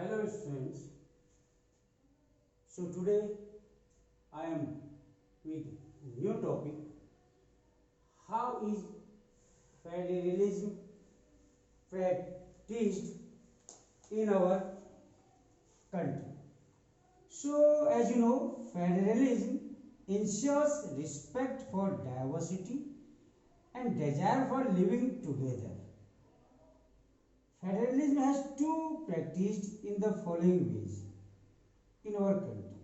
Hello friends. So today I am with new topic. How is federalism practiced in our country? So as you know, federalism ensures respect for diversity and desire for living together. Federalism has to practiced in the following ways in our country.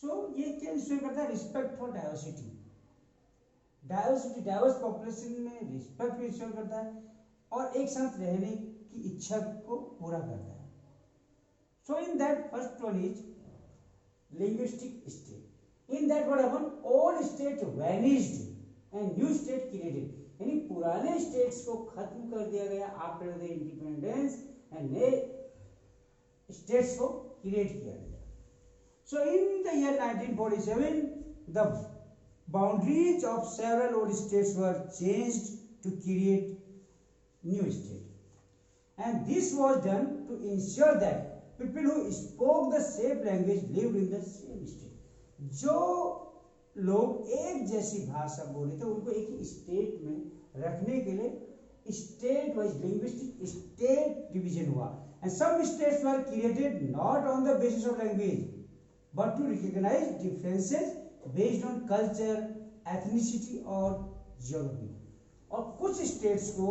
So ये क्या ensure करता है? Respect for diversity, diverse population में respect भी ensure करता है और एक साथ रहने की इच्छा को पूरा करता है. So in that first one is linguistic state. In that what happened? Old state vanished and new state created. यानी पुराने स्टेट्स को खत्म कर दिया गया आफ्टर द इंडिपेंडेंस एंड नए स्टेट्स को क्रिएट किया गया. So in the year 1947 the boundaries of several old states were changed to create new state and this was done to ensure that people who spoke the same language lived in the same state. जो लोग एक जैसी भाषा बोले थे उनको एक ही state में रखने के लिए state wise linguistic state division हुआ. And some states were created not on the basis of language but to recognise differences based on culture, ethnicity और ज्योग्राफी. और कुछ स्टेट्स को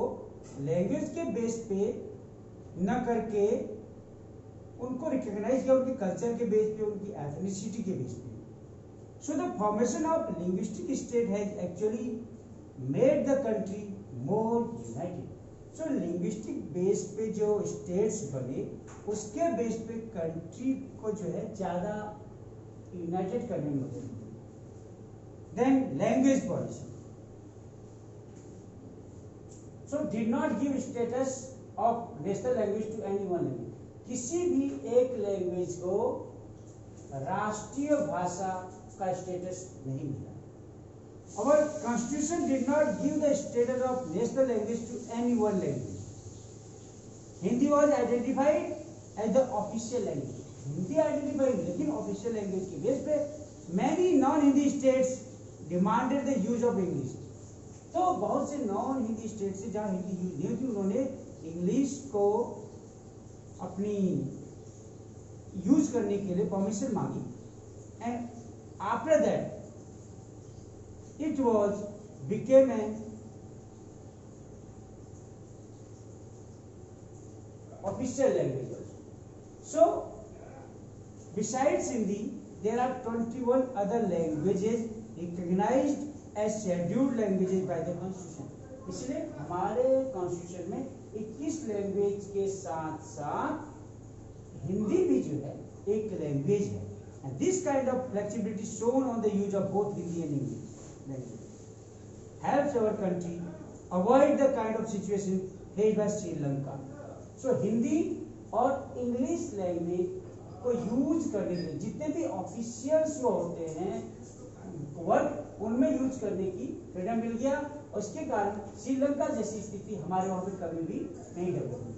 लैंग्वेज के बेस पे न करके उनको रिकॉग्नाइज किया उनके कल्चर के बेस पे, उनकी एथनिसिटी के बेस पे. So the formation of linguistic state has actually made the country more united. So linguistic base पे जो states बने उसके base पे country को जो है ज़्यादा united करने में मदद मिली. Then language policy. So did not give status of national language to any one language. किसी भी एक language को राष्ट्रीय भाषा का स्टेटस नहीं मिला. Our constitution did not give the status of national language to any one language. Hindi was identified as the official language. Hindi identified लेकिन ऑफिशियल लैंग्वेज की बेस पे many non-Hindi states demanded the use of English. तो बहुत से non Hindi state से जहाँ Hindi use नहीं होती उन्होंने इंग्लिश को अपनी यूज करने के लिए परमिशन मांगी. And after that it was became an official language also. So besides Hindi there are 21 other languages recognized as scheduled languages by the constitution. इसलिए हमारे कॉन्स्टिट्यूशन में 21 लैंग्वेज के साथ साथ हिंदी भी जो है एक लैंग्वेज है. And this kind of flexibility shown on the use of both Hindi and English language helps our country avoid the kind of situation faced by Sri Lanka. So Hindi और English language को use करने के लिए जितने भी officials होते हैं word उनमें यूज करने की फ्रीडम मिल गया और इसके कारण श्रीलंका जैसी स्थिति हमारे वहां पे कभी भी नहीं डेवलप हुई.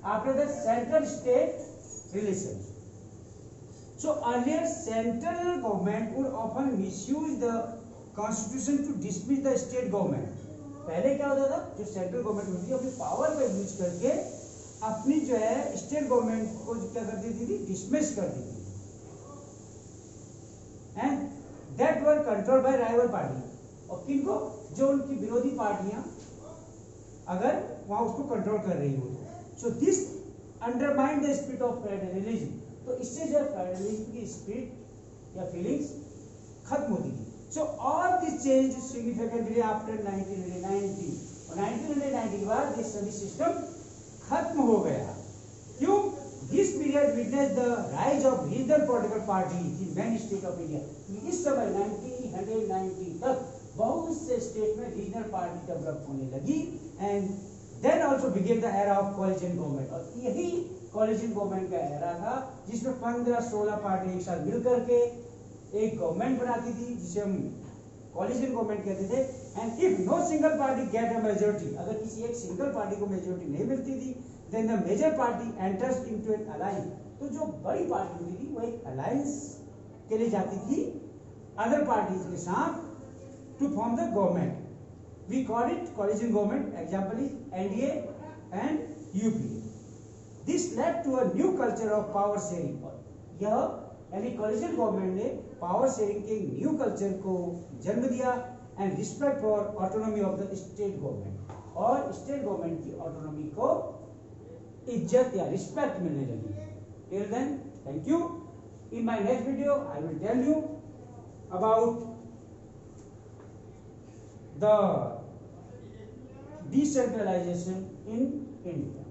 After the central state relation. So earlier central government would often misuse the constitution to dismiss the state government. पहले क्या होता था? जो सेंट्रल गवर्नमेंट होती है अपनी पावर का यूज करके अपनी जो है स्टेट गवर्नमेंट को क्या कर देती थी? डिसमिस कर देती थी. And that were control by rival party. और किनको? जो उनकी विरोधी पार्टियां अगर वहां उसको कंट्रोल कर रही हो. So this undermine the spirit of federalism. तो इससे जो फेडरलिज्म की स्पिरिट या फीलिंग्स खत्म होती थी. So all this change significantly after 1990. और 1990 के बाद ये सभी सिस्टम खत्म हो गया. क्यों? This period witness the rise of regional political party in many state of India. इस समय 1990 तक बहुत से स्टेट में रीजनल पार्टी डेवलप होने लगी. And then also began the era of coalition government. और यही कोलिशन गवर्नमेंट का एरा था जिसमें 15-16 पार्टी एक साथ मिल करके एक गवर्नमेंट बनाती थी जिसे हम कोलिशन गवर्नमेंट कहते थे. And if no single party get a majority, अगर किसी एक सिंगल पार्टी को मेजोरिटी नहीं मिलती थी then the major party enters into an alliance. तो जो बड़ी पार्टी होती थी वो एक अलायंस के लिए जाती थी अदर पार्टीज के साथ to form the government. We call it coalition government. Example is NDA and UPA. This led to a new culture of power sharing. यह यानी coalition government ने power sharing के न्यू कल्चर को जन्म दिया and respect for autonomy of the state government. और state government की autonomy को इज्जत या रिस्पेक्ट मिलने लगी. Till then, thank you. In my next video, I will tell you about the decentralization in India.